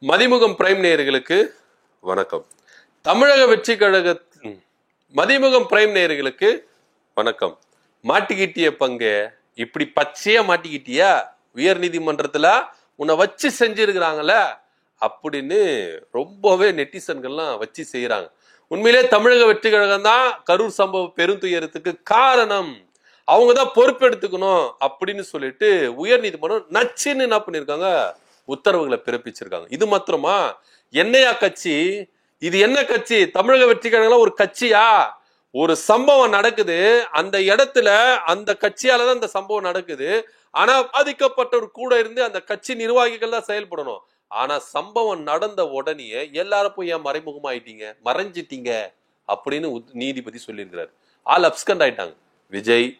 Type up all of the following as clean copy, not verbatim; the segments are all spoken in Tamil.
மதிமுகம் பிரைம் நேயர்களுக்கு வணக்கம். தமிழக வெற்றி கழக மதிமுகம் பிரைம் நேயர்களுக்கு வணக்கம். மாட்டிக்கிட்டிய பங்கு இப்படி பச்சையா மாட்டிக்கிட்டியா, உயர் நீதிமன்றத்துல உன்னை வச்சு செஞ்சிருக்கிறாங்கல்ல அப்படின்னு ரொம்பவே நெட்டிசன்கள்லாம் வச்சு செய்யறாங்க. உண்மையிலே தமிழக வெற்றி கழகம் தான் கரூர் சம்பவ பெருந்துயரத்துக்கு காரணம், அவங்கதான் பொறுப்பெடுத்துக்கணும் அப்படின்னு சொல்லிட்டு உயர் நீதிமன்றம் நச்சுன்னு என்ன பண்ணிருக்காங்க, உத்தரவுகளை பிறப்பிச்சிருக்காங்க. இது மாத்திரமா, என்னையா கட்சி, இது என்ன கட்சி? தமிழக வெற்றி கழகம் ஒரு கட்சியா? ஒரு சம்பவம் நடக்குது, அந்த இடத்துல அந்த கட்சியாலதான் அந்த சம்பவம் நடக்குது. ஆனா பாதிக்கப்பட்டவர் கூட இருந்து அந்த கட்சி நிர்வாகிகள் தான் செயல்படணும். ஆனா சம்பவம் நடந்த உடனே எல்லாரும் போய் ஏன் மறைமுகமாயிட்டீங்க, மறைஞ்சிட்டீங்க அப்படின்னு நீதிபதி சொல்லியிருக்கிறார். ஆள் அப்ஸ்கண்ட் ஆயிட்டாங்க. விஜய்,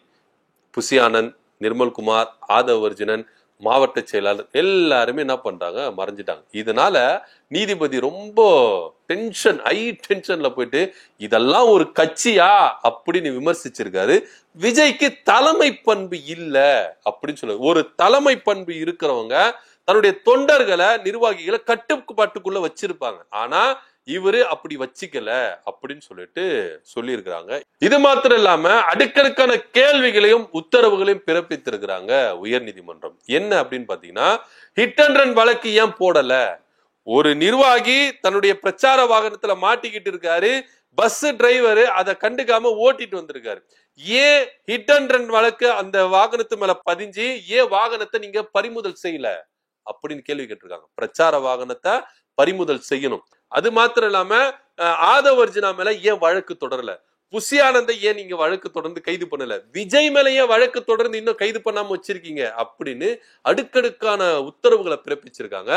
புசி ஆனந்த், நிர்மல்குமார், ஆதவர்ஜுனன், மாவட்ட செயலாளர் எல்லாருமே என்ன பண்றாங்க, மறைஞ்சிட்டாங்க. இதனால நீதிபதி ரொம்ப டென்ஷன், ஹை டென்ஷன்ல போயிட்டு இதெல்லாம் ஒரு கட்சியா அப்படின்னு விமர்சிச்சிருக்காரு. விஜய்க்கு தலைமை பண்பு இல்ல அப்படின்னு சொல்ல. ஒரு தலைமை பண்பு இருக்கிறவங்க தன்னுடைய தொண்டர்களை, நிர்வாகிகளை கட்டுப்பாட்டுக்குள்ள வச்சிருப்பாங்க. ஆனா இவரு அப்படி வச்சிக்கல அப்படின்னு சொல்லிட்டு சொல்லியிருக்கிறாங்க. இது மாத்திரம் இல்லாம அடுக்கடுக்கான கேள்விகளையும் உத்தரவுகளையும் பிறப்பித்திருக்கிறாங்க உயர் நீதிமன்றம். என்ன அப்படின்னு பாத்தீங்கன்னா, ஹிட் அண்ட் ரன் வழக்கு ஏன் போடல? ஒரு நிர்வாகி தன்னுடைய பிரச்சார வாகனத்துல மாட்டிக்கிட்டு இருக்காரு, பஸ் டிரைவர் அதை கண்டுக்காம ஓட்டிட்டு வந்திருக்காரு. ஏன் ஹிட் அண்ட் ரன் வழக்கு அந்த வாகனத்து மேல பதிஞ்சு ஏன் வாகனத்தை நீங்க பறிமுதல் செய்யல அப்படின்னு கேள்வி கேட்டிருக்காங்க. பிரச்சார வாகனத்தை பறிமுதல் செய்யணும். அது மாத்திரம் இல்லாம ஆதவர்ஜுனா மேல ஏன் வழக்கு தொடரல? புசி ஆனந்தை ஏன் நீங்க வழக்கு தொடர்ந்து கைது பண்ணல? விஜய் மேல ஏன் வழக்கு தொடர்ந்து இன்னும் கைது பண்ணாம வச்சிருக்கீங்க அப்படின்னு அடுக்கடுக்கான உத்தரவுகளை பிறப்பிச்சிருக்காங்க.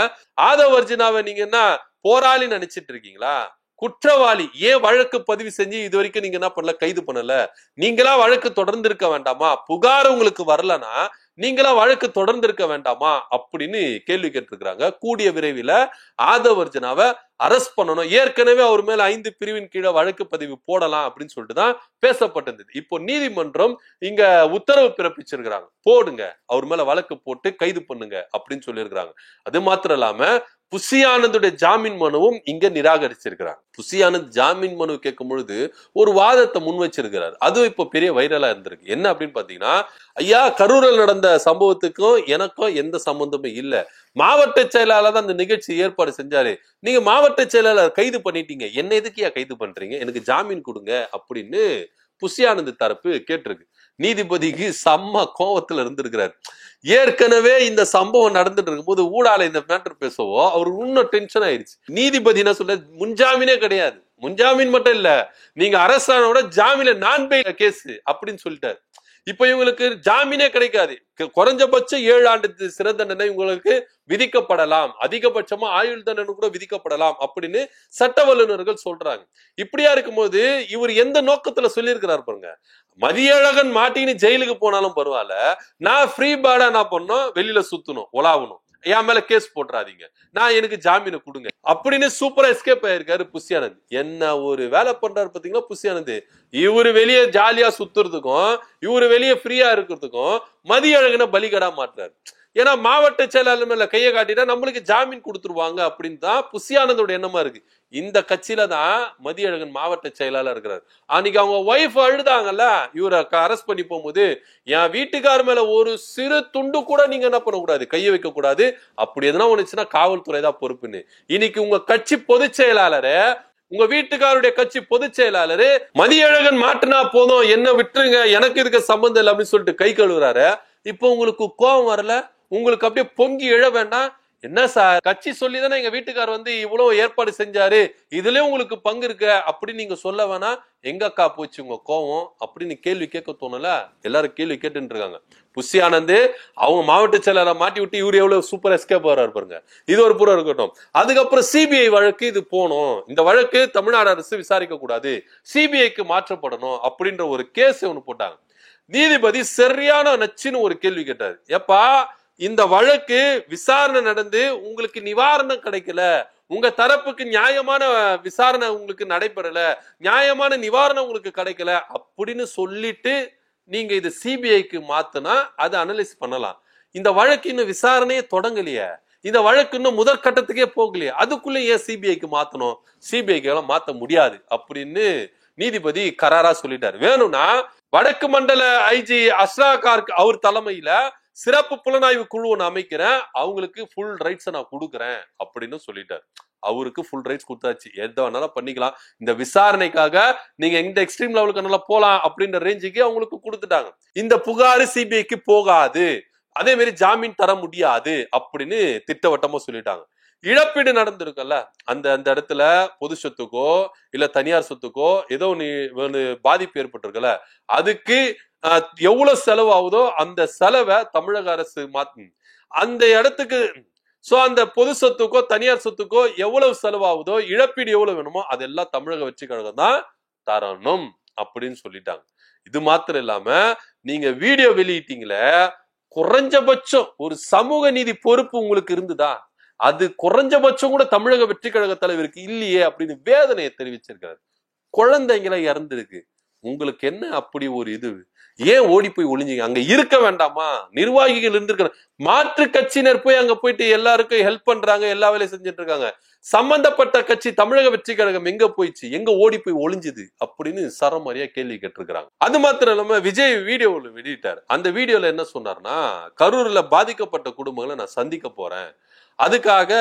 ஆதவர்ஜுனாவை நீங்க என்ன போராளி நினைச்சிட்டு இருக்கீங்களா? குற்றவாளி. ஏன் வழக்கு பதிவு செஞ்சு இது வரைக்கும் நீங்க என்ன பண்ணல, கைது பண்ணல? நீங்களா வழக்கு தொடர்ந்து இருக்க வேண்டாமா? புகார் உங்களுக்கு வரலனா நீங்களா வழக்கு தொடர்ந்து இருக்க வேண்டாமா அப்படின்னு கேள்வி கேட்டிருக்கிறாங்க. கூடிய விரைவில் ஆதவர்ஜுனாவை அரெஸ்ட் பண்ணணும். ஏற்கனவே அவர் மேல 5 பிரிவின் கீழே வழக்கு பதிவு போடலாம் அப்படின்னு சொல்லிட்டு தான் பேசப்பட்டிருந்தது. இப்போ நீதிமன்றம் இங்க உத்தரவு பிறப்பிச்சிருக்கிறாங்க, போடுங்க, அவர் மேல வழக்கு போட்டு கைது பண்ணுங்க அப்படின்னு சொல்லியிருக்கிறாங்க. அது மாத்திரம் இல்லாம புசி ஆனந்துடைய ஜாமீன் மனுவும் இங்க நிராகரிச்சிருக்கிறாங்க. புசி ஆனந்த் ஜாமீன் மனு கேட்கும் பொழுது ஒரு வாதத்தை முன் வச்சிருக்கிறார். அதுவும் இப்போ பெரிய வைரலா இருந்திருக்கு. என்ன அப்படின்னு பாத்தீங்கன்னா, ஐயா, கரூரில் நடந்த சம்பவத்துக்கும் எனக்கும் எந்த சம்பந்தமும் இல்ல, மாவட்ட செயலாளர் தான் அந்த நிகழ்ச்சி ஏற்பாடு செஞ்சாரு, நீங்க மாவட்ட செயலாளர் கைது பண்ணிட்டீங்க, என்ன எதுக்கியா கைது பண்றீங்க, எனக்கு ஜாமீன் கொடுங்க அப்படின்னு புசி ஆனந்த் தரப்பு கேட்டிருக்கு. நீதிபதிக்கு செம்ம கோவத்துல இருந்திருக்கிறார். ஏற்கனவே இந்த சம்பவம் நடந்துட்டு இருக்கும் போது ஊடால இந்த மேட்டர் பேசவோ அவர் இன்னும் டென்ஷன் ஆயிடுச்சு. நீதிபதி என்ன சொல்ல, முன்ஜாமீனே கிடையாது, முன்ஜாமீன் மட்டும் இல்ல, நீங்க அரசாணோட ஜாமீன்ல நான் பெயில் கேஸ் அப்படின்னு சொல்லிட்டாரு. இப்ப இவங்களுக்கு ஜாமீனே கிடைக்காது. குறைஞ்சபட்சம் 7 ஆண்டு சிறை தண்டனை உங்களுக்கு விதிக்கப்படலாம், அதிகபட்சமா ஆயுள் தண்டனை கூட விதிக்கப்படலாம் அப்படின்னு சட்ட வல்லுநர்கள் சொல்றாங்க. இப்படியா இருக்கும்போது இவர் எந்த நோக்கத்துல சொல்லியிருக்கிறார் பாருங்க. மதியழகன் மாட்டின்னு ஜெயிலுக்கு போனாலும் பரவாயில்ல, நான் ஃப்ரீ பேர்டா என்ன பண்ணணும், வெளியில சுத்தணும், உலாவணும், என் மேல கேஸ் போட்டுறாதீங்க, நான் எனக்கு ஜாமீனை கொடுங்க அப்படின்னு சூப்பரா எஸ்கேப் ஆயிருக்காரு புசி ஆனந்த். என்ன ஒரு வேலை பண்றாரு பாத்தீங்களா புசி ஆனந்த். இவரு வெளியே ஜாலியா சுத்துறதுக்கும் இவரு வெளியே ஃப்ரீயா இருக்கிறதுக்கும் மதியழகனை பலிகடா மாட்டுறாரு. ஏன்னா மாவட்ட செயலாளர் மேல கையை காட்டினா நம்மளுக்கு ஜாமீன் கொடுத்துருவாங்க அப்படின்னு தான் புசி ஆனந்தோட எண்ணமா இருக்கு. இந்த கட்சியில தான் மதியழகன் மாவட்ட செயலாளர் இருக்கிறார். அன்னைக்கு அவங்க ஒய்ஃப் அழுதாங்கல்ல, இவரை அரெஸ்ட் பண்ணி போகும்போது, என் வீட்டுக்கார மேல ஒரு சிறு துண்டு கூட நீங்க என்ன பண்ணக்கூடாது, கையை வைக்க கூடாது, அப்படி எதுனா ஒண்ணுச்சுன்னா காவல்துறை தான் பொறுப்புன்னு. இன்னைக்கு உங்க கட்சி பொதுச் செயலாளரு, உங்க வீட்டுக்காருடைய கட்சி பொதுச் செயலாளரு மதியழகன் மாட்டினா போதும், என்ன விட்டுருங்க, எனக்கு இதுக்கு சம்பந்தம் இல்லை அப்படின்னு சொல்லிட்டு கை கழுவுறாரு. இப்போ உங்களுக்கு கோபம் வரல, உங்களுக்கு அப்படியே பொங்கி எழ வேண்டாம். என்ன சார், கட்சி சொல்லிதானே எங்க வீட்டுக்கார் வந்து இவ்வளவு ஏற்பாடு செஞ்சாரு, இதுலயும் உங்களுக்கு பங்கு இருக்கு அப்படின்னு நீங்க சொல்ல வேணா, எங்க அக்கா போச்சு உங்க கோவம் அப்படின்னு கேள்வி கேட்க தோணல. எல்லாரும் கேள்வி கேட்டு இருக்காங்க. புசி ஆனந்த் அவங்க மாவட்ட செயலாளரை மாட்டி விட்டு இவரு எவ்வளவு சூப்பர் எஸ்கேப் வர்றாரு பாருங்க. இது ஒரு புறம் இருக்கட்டும். அதுக்கப்புறம் சிபிஐ வழக்கு இது போனோம், இந்த வழக்கு தமிழ்நாடு அரசு விசாரிக்க கூடாது, சிபிஐக்கு மாற்றப்படணும் அப்படின்ற ஒரு கேஸ் ஒண்ணு போட்டாங்க. நீதிபதி சரியான நச்சுன்னு ஒரு கேள்வி கேட்டாரு. எப்பா, இந்த வழக்கு விசாரணை நடந்து உங்களுக்கு நிவாரணம் கிடைக்கல, உங்க தரப்புக்கு நியாயமான விசாரணை உங்களுக்கு நடைபெறல, நியாயமான நிவாரணம் உங்களுக்கு கிடைக்கல அப்படின்னு சொல்லிட்டு நீங்க இது சிபிஐக்கு மாத்தினா அது அனலைஸ் பண்ணலாம். இந்த வழக்கு இன்னும் விசாரணையே தொடங்கலையே, இந்த வழக்கு இன்னும் முதற்கட்டத்துக்கே போகலையே, அதுக்குள்ள ஏன் சிபிஐக்கு மாத்தணும்? சிபிஐக்கு எல்லாம் மாத்த முடியாது அப்படின்னு நீதிபதி கராரா சொல்லிட்டாரு. வேணும்னா வடக்கு மண்டல ஐஜி அஸ்ராகார் அவர் தலைமையில சிறப்பு புலனாய்வு குழு ஒன்று அமைக்கிறேன், அவங்களுக்கு ஃபுல் ரைட்ஸ் நான் கொடுக்குறேன் அப்படின்னு சொல்லிட்டாரு. அவருக்கு ஃபுல் ரைட்ஸ் கொடுத்தாச்சு, எதை வேணாலும் பண்ணிக்கலாம். இந்த விசாரணைக்காக நீங்க இந்த எக்ஸ்ட்ரீம் லெவலுக்கு நல்லா போலாம் அப்படின்ற ரேஞ்சுக்கு அவங்களுக்கு கொடுத்துட்டாங்க. இந்த புகாரு சிபிஐக்கு போகாது, அதே மாதிரி ஜாமீன் தர முடியாது அப்படின்னு திட்டவட்டமா சொல்லிட்டாங்க. இழப்பீடு நடந்திருக்குல்ல, அந்த அந்த இடத்துல பொது சொத்துக்கோ இல்ல தனியார் சொத்துக்கோ ஏதோ ஒண்ணு பாதிப்பு ஏற்பட்டிருக்குல்ல, அதுக்கு எவ்வளவு செலவு ஆகுதோ அந்த செலவை தமிழக அரசு மாத்து அந்த இடத்துக்கு. சோ அந்த பொது சொத்துக்கோ தனியார் சொத்துக்கோ எவ்வளவு செலவாகுதோ, இழப்பீடு எவ்வளவு வேணுமோ அதெல்லாம் தமிழக வெற்றி கழகம் தான் தரணும் அப்படின்னு சொல்லிட்டாங்க. இது மாத்திரம் இல்லாம நீங்க வீடியோ வெளியிட்டீங்களே, குறைஞ்சபட்சம் ஒரு சமூக நீதி பொறுப்பு உங்களுக்கு இருந்துதா? அது குறைஞ்சபட்சம் கூட தமிழக வெற்றி கழக தலைவருக்கு இல்லையே அப்படின்னு வேதனையை தெரிவிச்சிருக்காரு. குழந்தைங்களை இறந்துருக்கு, உங்களுக்கு என்ன அப்படி ஒரு இது? ஏன் ஓடி போய் ஒளிஞ்சீங்க? அங்க இருக்க வேண்டாமா? நிர்வாகிகள் இருந்திருக்கிற மாற்று கட்சியினர் போய் அங்க போயிட்டு எல்லாருக்கும் ஹெல்ப் பண்றாங்க, எல்லா வேலையும் செஞ்சுட்டு இருக்காங்க. சம்பந்தப்பட்ட கட்சி தமிழக வெற்றி கழகம் எங்க போயிடுச்சு, எங்க ஓடி போய் ஒளிஞ்சுது அப்படின்னு சரமாரியா கேள்வி கேட்டிருக்கிறாங்க. அது மாத்திரம் இல்லாம விஜய் வீடியோவில் வெளியிட்டார். அந்த வீடியோல என்ன சொன்னார்னா, கரூர்ல பாதிக்கப்பட்ட குடும்பங்களை நான் சந்திக்க போறேன், அதுக்காக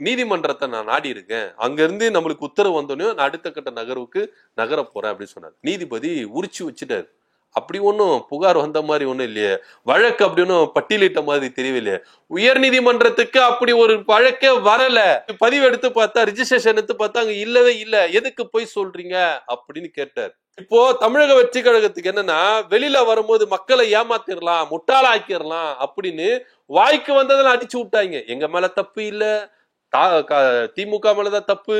நீதிமன்றத்தை நான் நாடி இருக்கேன், அங்க இருந்து நம்மளுக்கு உத்தரவு வந்தோடனே நான் அடுத்த கட்ட நகர்வுக்கு நகர போறேன் அப்படின்னு சொன்னார். நீதிபதி உரிச்சு வச்சுட்டாரு. அப்படி ஒன்னும் புகார் வந்த மாதிரி ஒண்ணும் இல்லையே, வழக்கு அப்படி ஒன்னும் பட்டியலிட்ட மாதிரி தெரியவில்லையே. உயர் நீதிமன்றத்துக்கு அப்படி ஒரு வழக்கே வரல. பதிவு எடுத்து பார்த்தா, ரிஜிஸ்ட்ரேஷன் எடுத்து பார்த்தா அங்க இல்லவே இல்ல, எதுக்கு போய் சொல்றீங்க அப்படின்னு கேட்டார். இப்போ தமிழக வெற்றி கழகத்துக்கு என்னன்னா, வெளியில வரும்போது மக்களை ஏமாத்திரலாம், முட்டாளாக்கிடலாம் அப்படின்னு வாய்க்கு வந்ததெல்லாம் அடிச்சு விட்டாங்க. எங்க மேல தப்பு இல்ல, திமுக மேலதான் தப்பு,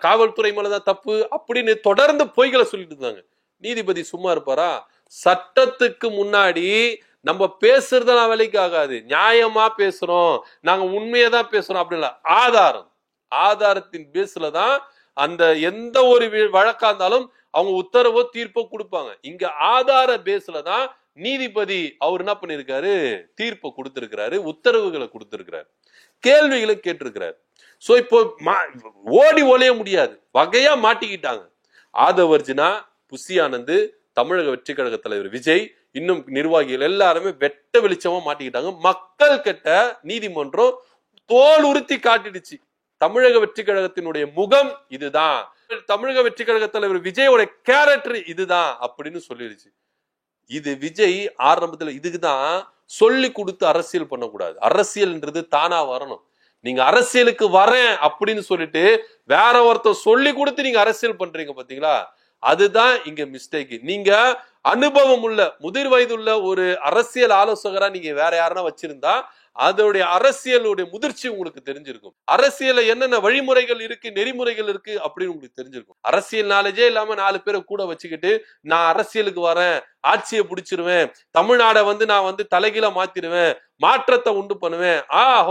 காவல்துறை மேலதான் தப்பு அப்படின்னு தொடர்ந்து பொய்களை சொல்லிட்டு இருந்தாங்க. நீதிபதி சும்மா இருப்பாரா? சட்டத்துக்கு முன்னாடி நம்ம பேசுறதுலாம் வேலைக்கு ஆகாது, நியாயமா பேசுறோம், நாங்க உண்மையதான் பேசுறோம் அப்படின்னா ஆதாரத்தின் பேஸ்ல தான் அந்த எந்த ஒரு வழக்கா இருந்தாலும் அவங்க உத்தரவோ தீர்ப்போ கொடுப்பாங்க. இங்க ஆதார பேஸ்ல தான் நீதிபதி அவர் என்ன பண்ணிருக்காரு, தீர்ப்பை கொடுத்திருக்கிறாரு, உத்தரவுகளை கொடுத்திருக்கிறாரு, கேள்விகளை கேட்டிருக்கிறாரு. சோ இப்போ ஓடி ஒளிய முடியாது, வகையா மாட்டிக்கிட்டாங்க. ஆதவர்ஜினா, புசி ஆனந்த், தமிழக வெற்றி கழக தலைவர் விஜய், இன்னும் நிர்வாகிகள் எல்லாருமே வெட்ட வெளிச்சமா மாட்டிக்கிட்டாங்க. மக்கள் கிட்ட நீதிமன்றம் தோல் உறுத்தி காட்டிடுச்சு, தமிழக வெற்றி கழகத்தினுடைய முகம் இதுதான், தமிழக வெற்றி கழக தலைவர் விஜயோட கேரக்டர் இதுதான் அப்படின்னு சொல்லிடுச்சு. இது விஜய் ஆரம்பத்துல இதுக்குதான் சொல்லி கொடுத்து அரசியல் பண்ணக்கூடாது. அரசியல்ன்றது தானா வரணும். நீங்க அரசியலுக்கு வரேன் அப்படின்னு சொல்லிட்டு வேற ஒருத்தர் சொல்லி கொடுத்து நீங்க அரசியல் பண்றீங்க பாத்தீங்களா, அதுதான் இங்க மிஸ்டேக். நீங்க அனுபவம் உள்ள முதிர் வயதுள்ள ஒரு அரசியல் ஆலோசகரா நீங்க வேற யாருன்னா வச்சிருந்தா அதோடைய அரசியலுடைய முதிர்ச்சி உங்களுக்கு தெரிஞ்சிருக்கும். அரசியல என்னென்ன வழிமுறைகள் இருக்கு, நெறிமுறைகள் இருக்கு அப்படின்னு உங்களுக்கு தெரிஞ்சிருக்கும். அரசியல் நாலேஜே இல்லாம 4 பேரை கூட வச்சுக்கிட்டு நான் அரசியலுக்கு வரேன், ஆட்சியை பிடிச்சிருவேன், தமிழ்நாடை நான் தலைகீழ மாத்திடுவேன், மாற்றத்தை உண்டு பண்ணுவேன்,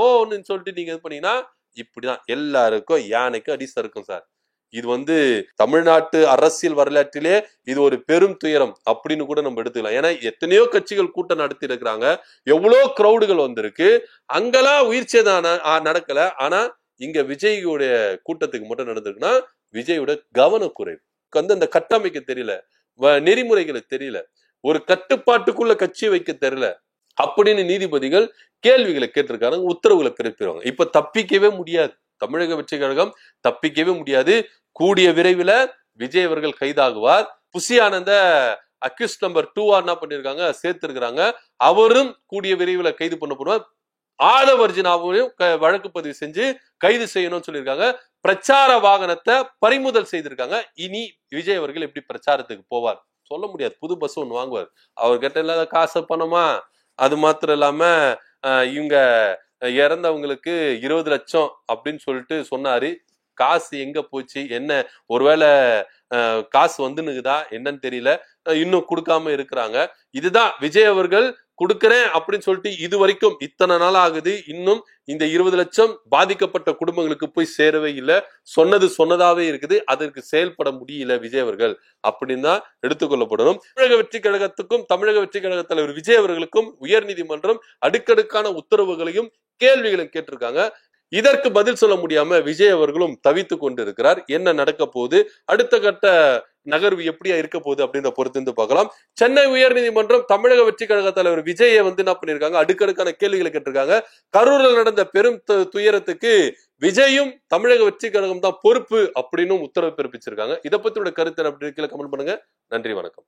ஹோன்னு சொல்லிட்டு நீங்க இது பண்ணீங்கன்னா இப்படிதான் எல்லாருக்கும் யானைக்கும் அடிசா இருக்கும் சார். இது தமிழ்நாட்டு அரசியல் வரலாற்றிலே இது ஒரு பெரும் துயரம் அப்படின்னு கூட நம்ம எடுத்துக்கலாம். ஏன்னா எத்தனையோ கட்சிகள் கூட்டம் நடத்தி இருக்கிறாங்க, எவ்வளோ கிரௌடுகள் வந்திருக்கு, அங்கெல்லாம் உயிர் சேதம் நடக்கல. ஆனா இங்க விஜயோடைய கூட்டத்துக்கு மட்டும் நடந்திருக்குன்னா விஜயோட கவனக்குறைவு, அந்த கட்டமைக்க தெரியல, நெறிமுறைகளுக்கு தெரியல, ஒரு கட்டுப்பாட்டுக்குள்ள கட்சி வைக்க தெரியல அப்படின்னு நீதிபதிகள் கேள்விகளை கேட்டிருக்காங்க, உத்தரவுகளை பிறப்பிடுவாங்க. இப்ப தப்பிக்கவே முடியாது, தமிழக வெற்றி கழகம் தப்பிக்கவே முடியாது. கூடிய விரைவில் விஜய் அவர்கள் கைதாகுவார். புசி ஆனந்த அக்யூஸ் நம்பர் 2 என்ன பண்ணிருக்காங்க, சேர்த்திருக்கிறாங்க. அவரும் கூடிய விரைவில் கைது பண்ணப்படுவார். ஆதவர்ஜினாவையும் வழக்கு பதிவு செஞ்சு கைது செய்யணும்னு சொல்லியிருக்காங்க. பிரச்சார வாகனத்தை பறிமுதல் செய்திருக்காங்க. இனி விஜய் அவர்கள் எப்படி பிரச்சாரத்துக்கு போவார் சொல்ல முடியாது. புது பஸ் ஒன்று வாங்குவார், அவர்கிட்ட இல்லாத காசை பணமா. அது மாத்திரம் இல்லாம இவங்க இறந்தவங்களுக்கு 20 லட்சம் அப்படின்னு சொல்லிட்டு சொன்னாரு. காசு எங்க போச்சு என்ன, ஒருவேளை காசு வந்துனுக்குதா என்னன்னு தெரியல, இன்னும் கொடுக்காம இருக்கிறாங்க. இதுதான் விஜய் அவர்கள் கொடுக்கிறேன் அப்படின்னு சொல்லிட்டு இது வரைக்கும் இத்தனை நாள் ஆகுது, இன்னும் இந்த 20 லட்சம் பாதிக்கப்பட்ட குடும்பங்களுக்கு போய் சேரவே இல்லை. சொன்னதாவே இருக்குது, அதற்கு செயல்பட முடியல விஜய் அவர்கள் அப்படின்னு தான் எடுத்துக்கொள்ளப்படணும். தமிழக வெற்றி கழகத்துக்கும் தமிழக வெற்றி கழக தலைவர் விஜய் அவர்களுக்கும் உயர் நீதிமன்றம் அடுக்கடுக்கான உத்தரவுகளையும் கேள்விகளும் கேட்டிருக்காங்க. இதற்கு பதில் சொல்ல முடியாம விஜய் அவர்களும் தவித்து கொண்டு இருக்கிறார். என்ன நடக்க போகுது, அடுத்த கட்ட நகர்வு எப்படியா இருக்க போகுது அப்படின்ற பொறுத்து பார்க்கலாம். சென்னை உயர்நீதிமன்றம் தமிழக வெற்றி கழக தலைவர் விஜயை என்ன பண்ணிருக்காங்க, அடுக்கடுக்கான கேள்விகளை கேட்டிருக்காங்க. கரூரில் நடந்த பெரும் துயரத்துக்கு விஜயும் தமிழக வெற்றி கழகம் தான் பொறுப்பு அப்படின்னு உத்தரவு பிறப்பிச்சிருக்காங்க. இதை பத்தியோட கருத்து அப்படி கீழே கமெண்ட் பண்ணுங்க. நன்றி, வணக்கம்.